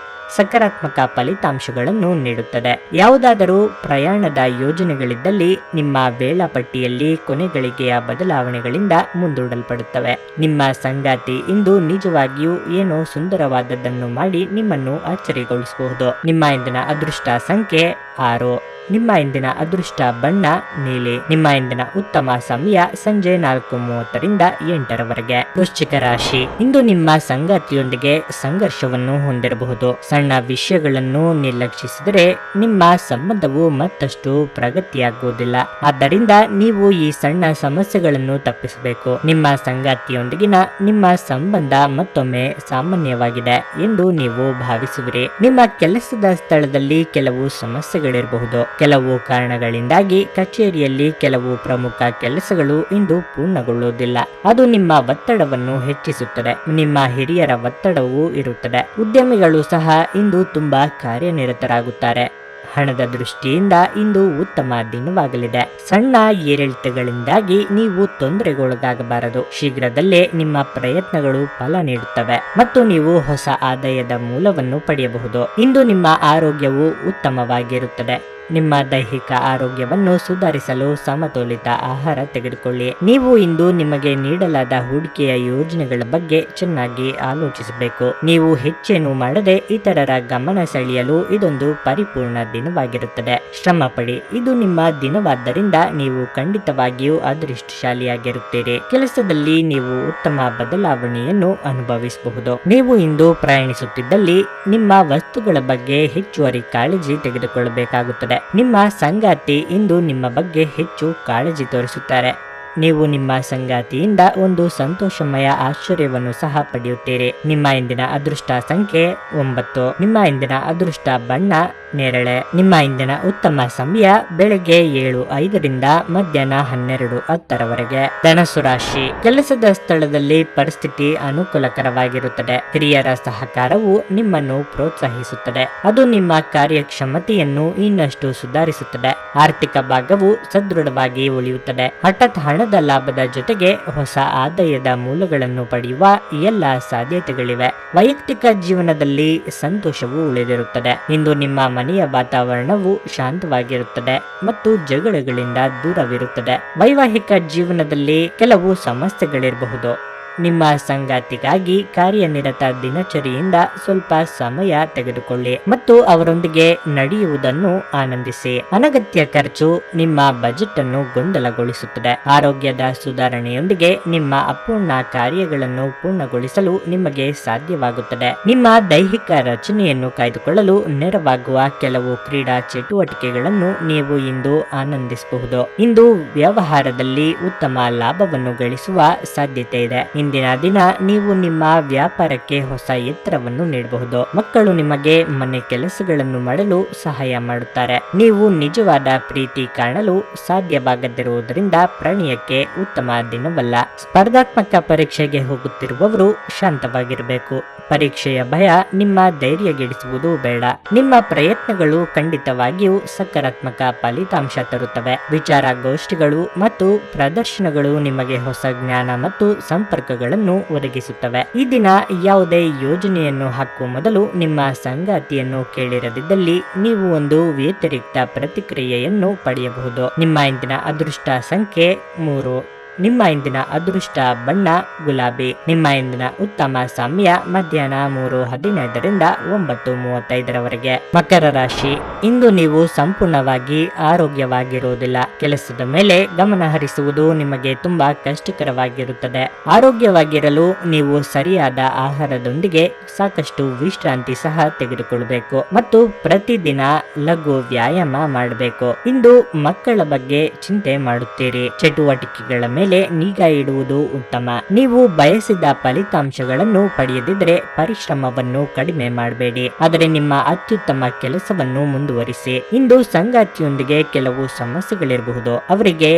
ಸಕಾರಾತ್ಮಕ ಫಲಿತಾಂಶಗಳನ್ನು ನೀಡುತ್ತದೆ. ಯಾವುದಾದರೂ ಪ್ರಯಾಣದ ಯೋಜನೆಗಳಿದ್ದಲ್ಲಿ ನಿಮ್ಮ ವೇಳಾಪಟ್ಟಿಯಲ್ಲಿ ಕೊನೆಗಳಿಗೆಯ ಬದಲಾವಣೆಗಳಿಂದ ಮುಂದೂಡಲ್ಪಡುತ್ತವೆ. ನಿಮ್ಮ ಸಂಗಾತಿ ಇಂದು ನಿಜವಾಗಿಯೂ ಏನೋ ಸುಂದರವಾದದ್ದನ್ನು ಮಾಡಿ ನಿಮ್ಮನ್ನು ಅಚ್ಚರಿಗೊಳಿಸಬಹುದು. ನಿಮ್ಮ ಇಂದಿನ ಅದೃಷ್ಟ ಸಂಖ್ಯೆ 6. ನಿಮ್ಮ ಇಂದಿನ ಅದೃಷ್ಟ ಬಣ್ಣ ನೀಲಿ. ನಿಮ್ಮ ಇಂದಿನ ಉತ್ತಮ ಸಮಯ ಸಂಜೆ 4:30ರಿಂದ 8ರವರೆಗೆ. ವೃಶ್ಚಿಕ ರಾಶಿ, ಇಂದು ನಿಮ್ಮ ಸಂಗಾತಿಯೊಂದಿಗೆ ಸಂಘರ್ಷವನ್ನು ಹೊಂದಿರಬಹುದು. ಸಣ್ಣ ವಿಷಯಗಳನ್ನು ನಿರ್ಲಕ್ಷಿಸಿದರೆ ನಿಮ್ಮ ಸಂಬಂಧವು ಮತ್ತಷ್ಟು ಪ್ರಗತಿಯಾಗುವುದಿಲ್ಲ. ಆದ್ದರಿಂದ ನೀವು ಈ ಸಣ್ಣ ಸಮಸ್ಯೆಗಳನ್ನು ತಪ್ಪಿಸಬೇಕು. ನಿಮ್ಮ ಸಂಗಾತಿಯೊಂದಿಗಿನ ನಿಮ್ಮ ಸಂಬಂಧ ಮತ್ತೊಮ್ಮೆ ಸಾಮಾನ್ಯವಾಗಿದೆ ಎಂದು ನೀವು ಭಾವಿಸುವಿರಿ. ನಿಮ್ಮ ಕೆಲಸದ ಸ್ಥಳದಲ್ಲಿ ಕೆಲವು ಸಮಸ್ಯೆಗಳಿರಬಹುದು. ಕೆಲವು ಕಾರಣಗಳಿಂದಾಗಿ ಕಚೇರಿಯಲ್ಲಿ ಕೆಲವು ಪ್ರಮುಖ ಕೆಲಸಗಳು ಇಂದು ಪೂರ್ಣಗೊಳ್ಳುವುದಿಲ್ಲ. ಅದು ನಿಮ್ಮ ಒತ್ತಡವನ್ನು ಹೆಚ್ಚಿಸುತ್ತದೆ. ನಿಮ್ಮ ಹಿರಿಯರ ಒತ್ತಡವೂ ಇರುತ್ತದೆ. ಉದ್ಯಮಿಗಳು ಸಹ ಇಂದು ತುಂಬಾ ಕಾರ್ಯನಿರತರಾಗುತ್ತಾರೆ. ಹಣದ ದೃಷ್ಟಿಯಿಂದ ಇಂದು ಉತ್ತಮ ದಿನವಾಗಲಿದೆ. ಸಣ್ಣ ಏರಿಳಿತಗಳಿಂದಾಗಿ ನೀವು ತೊಂದರೆಗೊಳಗಾಗಬಾರದು. ಶೀಘ್ರದಲ್ಲೇ ನಿಮ್ಮ ಪ್ರಯತ್ನಗಳು ಫಲ ನೀಡುತ್ತವೆ ಮತ್ತು ನೀವು ಹೊಸ ಆದಾಯದ ಮೂಲವನ್ನು ಪಡೆಯಬಹುದು. ಇಂದು ನಿಮ್ಮ ಆರೋಗ್ಯವು ಉತ್ತಮವಾಗಿರುತ್ತದೆ. ನಿಮ್ಮ ದೈಹಿಕ ಆರೋಗ್ಯವನ್ನು ಸುಧಾರಿಸಲು ಸಮತೋಲಿತ ಆಹಾರ ತೆಗೆದುಕೊಳ್ಳಿ. ನೀವು ಇಂದು ನಿಮಗೆ ನೀಡಲಾದ ಹೂಡಿಕೆಯ ಯೋಜನೆಗಳ ಬಗ್ಗೆ ಚೆನ್ನಾಗಿ ಆಲೋಚಿಸಬೇಕು. ನೀವು ಹೆಚ್ಚೇನು ಮಾಡದೆ ಇತರರ ಗಮನ ಸೆಳೆಯಲು ಇದೊಂದು ಪರಿಪೂರ್ಣ ದಿನವಾಗಿರುತ್ತದೆ. ಶ್ರಮ ಪಡಿ. ಇದು ನಿಮ್ಮ ದಿನವಾದ್ದರಿಂದ ನೀವು ಖಂಡಿತವಾಗಿಯೂ ಅದೃಷ್ಟಶಾಲಿಯಾಗಿರುತ್ತೀರಿ. ಕೆಲಸದಲ್ಲಿ ನೀವು ಉತ್ತಮ ಬದಲಾವಣೆಯನ್ನು ಅನುಭವಿಸಬಹುದು. ನೀವು ಇಂದು ಪ್ರಯಾಣಿಸುತ್ತಿದ್ದಲ್ಲಿ ನಿಮ್ಮ ವಸ್ತುಗಳ ಬಗ್ಗೆ ಹೆಚ್ಚುವರಿ ಕಾಳಜಿ ತೆಗೆದುಕೊಳ್ಳಬೇಕಾಗುತ್ತದೆ. ನಿಮ್ಮ ಸಂಗಾತಿ ಇಂದು ನಿಮ್ಮ ಬಗ್ಗೆ ಹೆಚ್ಚು ಕಾಳಜಿ ತೋರಿಸುತ್ತಾರೆ. ನೀವು ನಿಮ್ಮ ಸಂಗಾತಿಯಿಂದ ಒಂದು ಸಂತೋಷಮಯ ಆಶ್ಚರ್ಯವನ್ನು ಸಹ ಪಡೆಯುತ್ತೀರಿ. ನಿಮ್ಮ ಇಂದಿನ ಅದೃಷ್ಟ ಸಂಖ್ಯೆ 9. ನಿಮ್ಮ ಇಂದಿನ ಅದೃಷ್ಟ ಬಣ್ಣ ನೇರಳೆ. ನಿಮ್ಮ ಇಂದಿನ ಉತ್ತಮ ಸಮಯ ಬೆಳಗ್ಗೆ 7:05ರಿಂದ ಮಧ್ಯಾಹ್ನ 12:10ರವರೆಗೆ. ಧನಸ್ಸು ರಾಶಿ, ಕೆಲಸದ ಸ್ಥಳದಲ್ಲಿ ಪರಿಸ್ಥಿತಿ ಅನುಕೂಲಕರವಾಗಿರುತ್ತದೆ. ಹಿರಿಯರ ಸಹಕಾರವು ನಿಮ್ಮನ್ನು ಪ್ರೋತ್ಸಾಹಿಸುತ್ತದೆ. ಅದು ನಿಮ್ಮ ಕಾರ್ಯಕ್ಷಮತೆಯನ್ನು ಇನ್ನಷ್ಟು ಸುಧಾರಿಸುತ್ತದೆ. ಆರ್ಥಿಕ ಭಾಗವು ಸದೃಢವಾಗಿ ಉಳಿಯುತ್ತದೆ. ಹಠಾತ್ ಹಣದ ಲಾಭದ ಜೊತೆಗೆ ಹೊಸ ಆದಾಯದ ಮೂಲಗಳನ್ನು ಪಡೆಯುವ ಎಲ್ಲ ಸಾಧ್ಯತೆಗಳಿವೆ. ವೈಯಕ್ತಿಕ ಜೀವನದಲ್ಲಿ ಸಂತೋಷವು ಉಳಿದಿರುತ್ತದೆ. ಇಂದು ನಿಮ್ಮ ಮನೆಯ ವಾತಾವರಣವು ಶಾಂತವಾಗಿರುತ್ತದೆ ಮತ್ತು ಜಗಳಗಳಿಂದ ದೂರವಿರುತ್ತದೆ. ವೈವಾಹಿಕ ಜೀವನದಲ್ಲಿ ಕೆಲವು ಸಮಸ್ಯೆಗಳಿರಬಹುದು. ನಿಮ್ಮ ಸಂಗಾತಿಗಾಗಿ ಕಾರ್ಯನಿರತ ದಿನಚರಿಯಿಂದ ಸ್ವಲ್ಪ ಸಮಯ ತೆಗೆದುಕೊಳ್ಳಿ ಮತ್ತು ಅವರೊಂದಿಗೆ ನಡೆಯುವುದನ್ನು ಆನಂದಿಸಿ. ಅನಗತ್ಯ ಖರ್ಚು ನಿಮ್ಮ ಬಜೆಟ್ ಅನ್ನು ಗೊಂದಲಗೊಳಿಸುತ್ತದೆ. ಆರೋಗ್ಯದ ಸುಧಾರಣೆಯೊಂದಿಗೆ ನಿಮ್ಮ ಅಪೂರ್ಣ ಕಾರ್ಯಗಳನ್ನು ಪೂರ್ಣಗೊಳಿಸಲು ನಿಮಗೆ ಸಾಧ್ಯವಾಗುತ್ತದೆ. ನಿಮ್ಮ ದೈಹಿಕ ರಚನೆಯನ್ನು ಕಾಯ್ದುಕೊಳ್ಳಲು ನೆರವಾಗುವ ಕೆಲವು ಕ್ರೀಡಾ ಚಟುವಟಿಕೆಗಳನ್ನು ನೀವು ಇಂದು ಆನಂದಿಸಬಹುದು. ಇಂದು ವ್ಯವಹಾರದಲ್ಲಿ ಉತ್ತಮ ಲಾಭವನ್ನು ಗಳಿಸುವ ಸಾಧ್ಯತೆ ಇದೆ. ಇಂದಿನ ದಿನ ನೀವು ನಿಮ್ಮ ವ್ಯಾಪಾರಕ್ಕೆ ಹೊಸ ಎತ್ತರವನ್ನು ನೀಡಬಹುದು. ಮಕ್ಕಳು ನಿಮಗೆ ಮನೆ ಕೆಲಸಗಳನ್ನು ಮಾಡಲು ಸಹಾಯ ಮಾಡುತ್ತಾರೆ. ನೀವು ನಿಜವಾದ ಪ್ರೀತಿ ಕಾಣಲು ಸಾಧ್ಯವಾಗದಿರುವುದರಿಂದ ಪ್ರಣಯಕ್ಕೆ ಉತ್ತಮ ದಿನವಲ್ಲ. ಸ್ಪರ್ಧಾತ್ಮಕ ಪರೀಕ್ಷೆಗೆ ಹೋಗುತ್ತಿರುವವರು ಶಾಂತವಾಗಿರಬೇಕು. ಪರೀಕ್ಷೆಯ ಭಯ ನಿಮ್ಮ ಧೈರ್ಯಗೆಡಿಸುವುದು ಬೇಡ. ನಿಮ್ಮ ಪ್ರಯತ್ನಗಳು ಖಂಡಿತವಾಗಿಯೂ ಸಕಾರಾತ್ಮಕ ಫಲಿತಾಂಶ ತರುತ್ತವೆ. ವಿಚಾರಗೋಷ್ಠಿಗಳು ಮತ್ತು ಪ್ರದರ್ಶನಗಳು ನಿಮಗೆ ಹೊಸ ಜ್ಞಾನ ಮತ್ತು ಸಂಪರ್ಕಗಳನ್ನು ಒದಗಿಸುತ್ತವೆ. ಈ ದಿನ ಯಾವುದೇ ಯೋಜನೆಯನ್ನು ಹಾಕುವ ಮೊದಲು ನಿಮ್ಮ ಸಂಗಾತಿಯನ್ನು ಕೇಳಿರದಿದ್ದಲ್ಲಿ ನೀವು ಒಂದು ವ್ಯತಿರಿಕ್ತ ಪ್ರತಿಕ್ರಿಯೆಯನ್ನು ಪಡೆಯಬಹುದು. ನಿಮ್ಮ ಇಂದಿನ ಅದೃಷ್ಟ ಸಂಖ್ಯೆ 3. ನಿಮ್ಮ ಇಂದಿನ ಅದೃಷ್ಟ ಬಣ್ಣ ಗುಲಾಬಿ. ನಿಮ್ಮ ಇಂದಿನ ಉತ್ತಮ ಸಮಯ ಮಧ್ಯಾಹ್ನ 3:15ರಿಂದ 9:35ರವರೆಗೆ. ಮಕರ ರಾಶಿ, ಇಂದು ನೀವು ಸಂಪೂರ್ಣವಾಗಿ ಆರೋಗ್ಯವಾಗಿರುವುದಿಲ್ಲ. ಕೆಲಸದ ಮೇಲೆ ಗಮನ ಹರಿಸುವುದು ನಿಮಗೆ ತುಂಬಾ ಕಷ್ಟಕರವಾಗಿರುತ್ತದೆ. ಆರೋಗ್ಯವಾಗಿರಲು ನೀವು ಸರಿಯಾದ ಆಹಾರದೊಂದಿಗೆ ಸಾಕಷ್ಟು ವಿಶ್ರಾಂತಿ ಸಹ ತೆಗೆದುಕೊಳ್ಳಬೇಕು ಮತ್ತು ಪ್ರತಿದಿನ ಲಘು ವ್ಯಾಯಾಮ ಮಾಡಬೇಕು. ಇಂದು ಮಕ್ಕಳ ಬಗ್ಗೆ ಚಿಂತೆ ಮಾಡುತ್ತೀರಿ. ಚಟುವಟಿಕೆಗಳ ಮೇಲೆ ನಿಗಾ ಇಡುವುದು ಉತ್ತಮ. ನೀವು ಬಯಸಿದ ಫಲಿತಾಂಶಗಳನ್ನು ಪಡೆಯದಿದ್ದರೆ ಪರಿಶ್ರಮವನ್ನು ಕಡಿಮೆ ಮಾಡಬೇಡಿ, ಆದರೆ ನಿಮ್ಮ ಅತ್ಯುತ್ತಮ ಕೆಲಸವನ್ನು ಮುಂದುವರಿಸಿ. ಇಂದು ಸಂಗಾತಿಯೊಂದಿಗೆ ಕೆಲವು ಸಮಸ್ಯೆಗಳಿರಬಹುದು. ಅವರಿಗೆ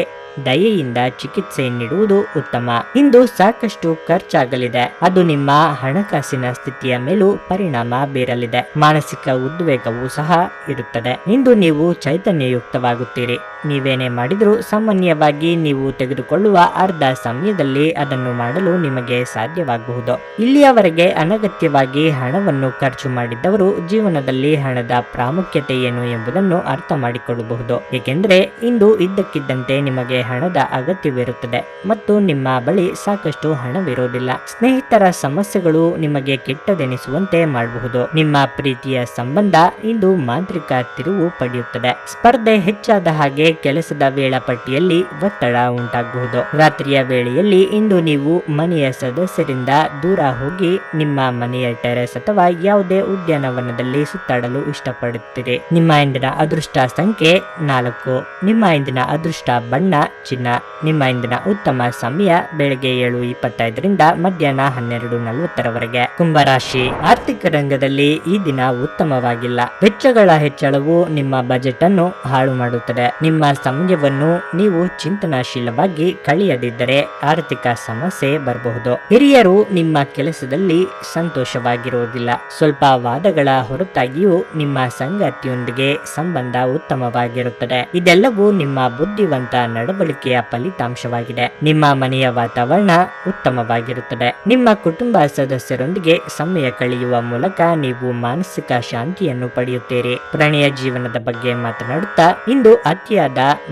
ದಯೆಯಿಂದ ಚಿಕಿತ್ಸೆ ನೀಡುವುದು ಉತ್ತಮ. ಇಂದು ಸಾಕಷ್ಟು ಖರ್ಚಾಗಲಿದೆ. ಅದು ನಿಮ್ಮ ಹಣಕಾಸಿನ ಸ್ಥಿತಿಯ ಮೇಲೂ ಪರಿಣಾಮ ಬೀರಲಿದೆ. ಮಾನಸಿಕ ಉದ್ವೇಗವೂ ಸಹ ಇರುತ್ತದೆ. ಇಂದು ನೀವು ಚೈತನ್ಯಯುಕ್ತವಾಗುತ್ತೀರಿ. ನೀವೇನೇ ಮಾಡಿದರೂ ಸಾಮಾನ್ಯವಾಗಿ ನೀವು ತೆಗೆದುಕೊಳ್ಳುವ ಅರ್ಧ ಸಮಯದಲ್ಲಿ ಅದನ್ನು ಮಾಡಲು ನಿಮಗೆ ಸಾಧ್ಯವಾಗಬಹುದು. ಇಲ್ಲಿಯವರೆಗೆ ಅನಗತ್ಯವಾಗಿ ಹಣವನ್ನು ಖರ್ಚು ಮಾಡಿದ್ದವರು ಜೀವನದಲ್ಲಿ ಹಣದ ಪ್ರಾಮುಖ್ಯತೆ ಏನು ಎಂಬುದನ್ನು ಅರ್ಥ ಮಾಡಿಕೊಳ್ಳಬಹುದು. ಏಕೆಂದರೆ ಇಂದು ಇದ್ದಕ್ಕಿದ್ದಂತೆ ನಿಮಗೆ ಹಣದ ಅಗತ್ಯವಿರುತ್ತದೆ ಮತ್ತು ನಿಮ್ಮ ಬಳಿ ಸಾಕಷ್ಟು ಹಣವಿರುವುದಿಲ್ಲ. ಸ್ನೇಹಿತರ ಸಮಸ್ಯೆಗಳು ನಿಮಗೆ ಕೆಟ್ಟದೆನಿಸುವಂತೆ ಮಾಡಬಹುದು. ನಿಮ್ಮ ಪ್ರೀತಿಯ ಸಂಬಂಧ ಇಂದು ಮಾಂತ್ರಿಕ ತಿರುವು ಪಡೆಯುತ್ತದೆ. ಸ್ಪರ್ಧೆ ಹೆಚ್ಚಾದ ಹಾಗೆ ಕೆಲಸದ ವೇಳಾಪಟ್ಟಿಯಲ್ಲಿ ಒತ್ತಡ ಉಂಟಾಗಬಹುದು. ರಾತ್ರಿಯ ವೇಳೆಯಲ್ಲಿ ಇಂದು ನೀವು ಮನೆಯ ಸದಸ್ಯರಿಂದ ದೂರ ಹೋಗಿ ನಿಮ್ಮ ಮನೆಯ ಟೆರೆಸ್ ಅಥವಾ ಯಾವುದೇ ಉದ್ಯಾನವನದಲ್ಲಿ ಸುತ್ತಾಡಲು ಇಷ್ಟಪಡುತ್ತೀರಿ. ನಿಮ್ಮ ಇಂದಿನ ಅದೃಷ್ಟ ಸಂಖ್ಯೆ 4. ನಿಮ್ಮ ಇಂದಿನ ಅದೃಷ್ಟ ಬಣ್ಣ ಚಿನ್ನ. ನಿಮ್ಮ ಇಂದಿನ ಉತ್ತಮ ಸಮಯ ಬೆಳಗ್ಗೆ 7:25ರಿಂದ ಮಧ್ಯಾಹ್ನ 12:40ರವರೆಗೆ. ಕುಂಭರಾಶಿ, ಆರ್ಥಿಕ ರಂಗದಲ್ಲಿ ಈ ದಿನ ಉತ್ತಮವಾಗಿಲ್ಲ. ವೆಚ್ಚಗಳ ಹೆಚ್ಚಳವು ನಿಮ್ಮ ಬಜೆಟ್ ಅನ್ನು ಹಾಳು ಮಾಡುತ್ತದೆ. ನಿಮ್ಮ ಸಮಯವನ್ನು ನೀವು ಚಿಂತನಾಶೀಲವಾಗಿ ಕಳೆಯದಿದ್ದರೆ ಆರ್ಥಿಕ ಸಮಸ್ಯೆ ಬರಬಹುದು. ಹಿರಿಯರು ನಿಮ್ಮ ಕೆಲಸದಲ್ಲಿ ಸಂತೋಷವಾಗಿರುವುದಿಲ್ಲ. ಸ್ವಲ್ಪ ವಾದಗಳ ಹೊರತಾಗಿಯೂ ನಿಮ್ಮ ಸಂಗಾತಿಯೊಂದಿಗೆ ಸಂಬಂಧ ಉತ್ತಮವಾಗಿರುತ್ತದೆ. ಇದೆಲ್ಲವೂ ನಿಮ್ಮ ಬುದ್ಧಿವಂತ ನಡವಳಿಕೆಯ ಫಲಿತಾಂಶವಾಗಿದೆ. ನಿಮ್ಮ ಮನೆಯ ವಾತಾವರಣ ಉತ್ತಮವಾಗಿರುತ್ತದೆ. ನಿಮ್ಮ ಕುಟುಂಬ ಸದಸ್ಯರೊಂದಿಗೆ ಸಮಯ ಕಳೆಯುವ ಮೂಲಕ ನೀವು ಮಾನಸಿಕ ಶಾಂತಿಯನ್ನು ಪಡೆಯುತ್ತೀರಿ. ಪ್ರಣಯ ಜೀವನದ ಬಗ್ಗೆ ಮಾತನಾಡುತ್ತಾ ಇಂದು ಅತಿಯಾದ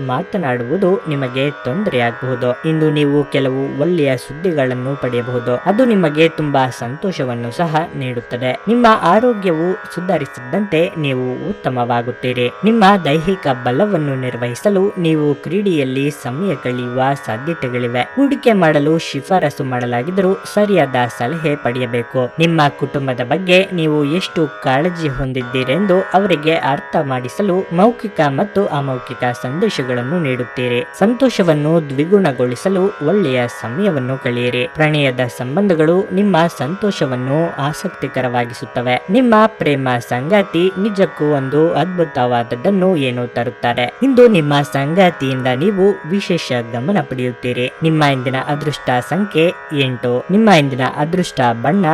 ಮಾತನಾಡುವುದು ನಿಮಗೆ ತೊಂದರೆಯಾಗಬಹುದು. ಇಂದು ನೀವು ಕೆಲವು ಒಳ್ಳೆಯ ಸುದ್ದಿಗಳನ್ನು ಪಡೆಯಬಹುದು. ಅದು ನಿಮಗೆ ತುಂಬಾ ಸಂತೋಷವನ್ನು ಸಹ ನೀಡುತ್ತದೆ. ನಿಮ್ಮ ಆರೋಗ್ಯವು ಸುಧಾರಿಸಿದಂತೆ ನೀವು ಉತ್ತಮವಾಗುತ್ತೀರಿ. ನಿಮ್ಮ ದೈಹಿಕ ಬಲವನ್ನು ನಿರ್ವಹಿಸಲು ನೀವು ಕ್ರೀಡೆಯಲ್ಲಿ ಸಮಯ ಕಳೆಯುವ ಸಾಧ್ಯತೆಗಳಿವೆ. ಹೂಡಿಕೆ ಮಾಡಲು ಶಿಫಾರಸು ಮಾಡಲಾಗಿದ್ದರೂ ಸರಿಯಾದ ಸಲಹೆ ಪಡೆಯಬೇಕು. ನಿಮ್ಮ ಕುಟುಂಬದ ಬಗ್ಗೆ ನೀವು ಎಷ್ಟು ಕಾಳಜಿ ಹೊಂದಿದ್ದೀರೆಂದು ಅವರಿಗೆ ಅರ್ಥ ಮಾಡಿಸಲು ಮೌಖಿಕ ಮತ್ತು ಅಮೌಖಿಕ ಸಂದೇಶಗಳನ್ನು ನೀಡುತ್ತೀರಿ. ಸಂತೋಷವನ್ನು ದ್ವಿಗುಣಗೊಳಿಸಲು ಒಳ್ಳೆಯ ಸಮಯವನ್ನು ಕಳೆಯಿರಿ. ಪ್ರಣಯದ ಸಂಬಂಧಗಳು ನಿಮ್ಮ ಸಂತೋಷವನ್ನು ಆಸಕ್ತಿಕರವಾಗಿಸುತ್ತವೆ. ನಿಮ್ಮ ಪ್ರೇಮ ಸಂಗಾತಿ ನಿಜಕ್ಕೂ ಒಂದು ಅದ್ಭುತವಾದದ್ದನ್ನು ಏನೋ ತರುತ್ತಾರೆ. ಇಂದು ನಿಮ್ಮ ಸಂಗಾತಿಯಿಂದ ನೀವು ವಿಶೇಷ ಗಮನ ಪಡೆಯುತ್ತೀರಿ. ನಿಮ್ಮ ಇಂದಿನ ಅದೃಷ್ಟ ಸಂಖ್ಯೆ 8. ನಿಮ್ಮ ಇಂದಿನ ಅದೃಷ್ಟ ಬಣ್ಣ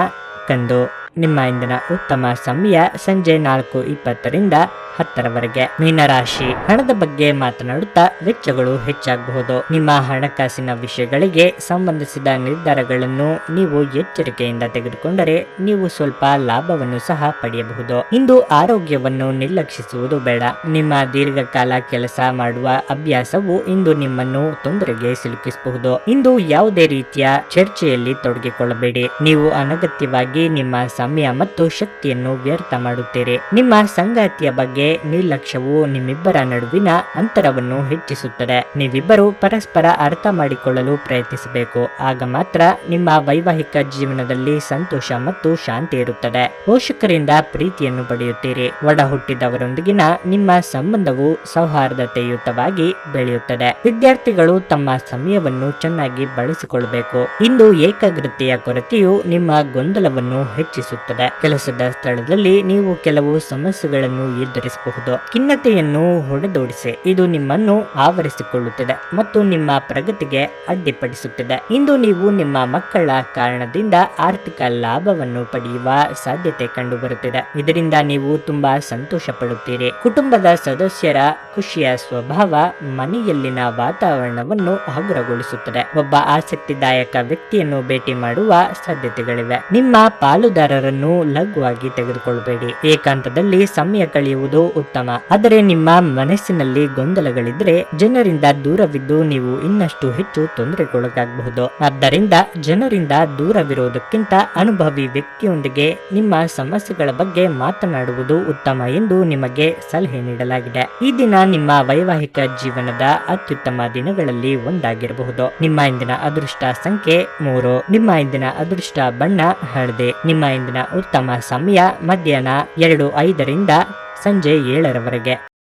ಕಂದು. ನಿಮ್ಮ ಇಂದಿನ ಉತ್ತಮ ಸಮಯ ಸಂಜೆ 4:20ರಿಂದ 10ರವರೆಗೆ. ಮೀನರಾಶಿ, ಹಣದ ಬಗ್ಗೆ ಮಾತನಾಡುತ್ತಾ ವೆಚ್ಚಗಳು ಹೆಚ್ಚಾಗಬಹುದು. ನಿಮ್ಮ ಹಣಕಾಸಿನ ವಿಷಯಗಳಿಗೆ ಸಂಬಂಧಿಸಿದ ನಿರ್ಧಾರಗಳನ್ನು ನೀವು ಎಚ್ಚರಿಕೆಯಿಂದ ತೆಗೆದುಕೊಂಡರೆ ನೀವು ಸ್ವಲ್ಪ ಲಾಭವನ್ನು ಸಹ ಪಡೆಯಬಹುದು. ಇಂದು ಆರೋಗ್ಯವನ್ನು ನಿರ್ಲಕ್ಷಿಸುವುದು ಬೇಡ. ನಿಮ್ಮ ದೀರ್ಘಕಾಲ ಕೆಲಸ ಮಾಡುವ ಅಭ್ಯಾಸವು ಇಂದು ನಿಮ್ಮನ್ನು ತೊಂದರೆಗೆ ಸಿಲುಕಿಸಬಹುದು. ಇಂದು ಯಾವುದೇ ರೀತಿಯ ಚರ್ಚೆಯಲ್ಲಿ ತೊಡಗಿಕೊಳ್ಳಬೇಡಿ. ನೀವು ಅನಗತ್ಯವಾಗಿ ನಿಮ್ಮ ಸಮಯ ಮತ್ತು ಶಕ್ತಿಯನ್ನು ವ್ಯರ್ಥ ಮಾಡುತ್ತೀರಿ. ನಿಮ್ಮ ಸಂಗಾತಿಯ ಬಗ್ಗೆ ನಿರ್ಲಕ್ಷ್ಯವು ನಿಮ್ಮಿಬ್ಬರ ನಡುವಿನ ಅಂತರವನ್ನು ಹೆಚ್ಚಿಸುತ್ತದೆ. ನೀವಿಬ್ಬರು ಪರಸ್ಪರ ಅರ್ಥ ಮಾಡಿಕೊಳ್ಳಲು ಪ್ರಯತ್ನಿಸಬೇಕು. ಆಗ ಮಾತ್ರ ನಿಮ್ಮ ವೈವಾಹಿಕ ಜೀವನದಲ್ಲಿ ಸಂತೋಷ ಮತ್ತು ಶಾಂತಿ ಇರುತ್ತದೆ. ಪೋಷಕರಿಂದ ಪ್ರೀತಿಯನ್ನು ಪಡೆಯುತ್ತೀರಿ. ಒಡ ಹುಟ್ಟಿದವರೊಂದಿಗಿನ ನಿಮ್ಮ ಸಂಬಂಧವು ಸೌಹಾರ್ದತೆಯುತವಾಗಿ ಬೆಳೆಯುತ್ತದೆ. ವಿದ್ಯಾರ್ಥಿಗಳು ತಮ್ಮ ಸಮಯವನ್ನು ಚೆನ್ನಾಗಿ ಬಳಸಿಕೊಳ್ಳಬೇಕು. ಇಂದು ಏಕಾಗ್ರತೆಯ ಕೊರತೆಯು ನಿಮ್ಮ ಗೊಂದಲವನ್ನು ಹೆಚ್ಚಿಸುತ್ತದೆ. ಕೆಲಸದ ಸ್ಥಳದಲ್ಲಿ ನೀವು ಕೆಲವು ಸಮಸ್ಯೆಗಳನ್ನು ಎದುರಿಸಬಹುದು. ಖಿನ್ನತೆಯನ್ನು ಹೊಡೆದೋಡಿಸಿ. ಇದು ನಿಮ್ಮನ್ನು ಆವರಿಸಿಕೊಳ್ಳುತ್ತದೆ ಮತ್ತು ನಿಮ್ಮ ಪ್ರಗತಿಗೆ ಅಡ್ಡಿಪಡಿಸುತ್ತದೆ. ಇಂದು ನೀವು ನಿಮ್ಮ ಮಕ್ಕಳ ಕಾರಣದಿಂದ ಆರ್ಥಿಕ ಲಾಭವನ್ನು ಪಡೆಯುವ ಸಾಧ್ಯತೆ ಕಂಡುಬರುತ್ತಿದೆ. ಇದರಿಂದ ನೀವು ತುಂಬಾ ಸಂತೋಷ ಪಡುತ್ತೀರಿ. ಕುಟುಂಬದ ಸದಸ್ಯರ ಖುಷಿಯ ಸ್ವಭಾವ ಮನೆಯಲ್ಲಿನ ವಾತಾವರಣವನ್ನು ಹಗುರಗೊಳಿಸುತ್ತದೆ. ಒಬ್ಬ ಆಸಕ್ತಿದಾಯಕ ವ್ಯಕ್ತಿಯನ್ನು ಭೇಟಿ ಮಾಡುವ ಸಾಧ್ಯತೆಗಳಿವೆ. ನಿಮ್ಮ ಪಾಲುದಾರರನ್ನು ಲಘುವಾಗಿ ತೆಗೆದುಕೊಳ್ಳಬೇಡಿ. ಏಕಾಂತದಲ್ಲಿ ಸಮಯ ಕಳೆಯುವುದು ಉತ್ತಮ. ಆದರೆ ನಿಮ್ಮ ಮನಸ್ಸಿನಲ್ಲಿ ಗೊಂದಲಗಳಿದ್ರೆ ಜನರಿಂದ ದೂರವಿದ್ದು ನೀವು ಇನ್ನಷ್ಟು ಹೆಚ್ಚು ತೊಂದರೆಗೊಳಗಾಗಬಹುದು. ಆದ್ದರಿಂದ ಜನರಿಂದ ದೂರವಿರುವುದಕ್ಕಿಂತ ಅನುಭವಿ ವ್ಯಕ್ತಿಯೊಂದಿಗೆ ನಿಮ್ಮ ಸಮಸ್ಯೆಗಳ ಬಗ್ಗೆ ಮಾತನಾಡುವುದು ಉತ್ತಮ ಎಂದು ನಿಮಗೆ ಸಲಹೆ ನೀಡಲಾಗಿದೆ. ಈ ದಿನ ನಿಮ್ಮ ವೈವಾಹಿಕ ಜೀವನದ ಅತ್ಯುತ್ತಮ ದಿನಗಳಲ್ಲಿ ಒಂದಾಗಿರಬಹುದು. ನಿಮ್ಮ ಇಂದಿನ ಅದೃಷ್ಟ ಸಂಖ್ಯೆ 3. ನಿಮ್ಮ ಇಂದಿನ ಅದೃಷ್ಟ ಬಣ್ಣ ಹಳದಿ. ನಿಮ್ಮ ಇಂದಿನ ಉತ್ತಮ ಸಮಯ ಮಧ್ಯಾಹ್ನ 2:05ರಿಂದ ಸಂಜೆ 7ರವರೆಗೆ.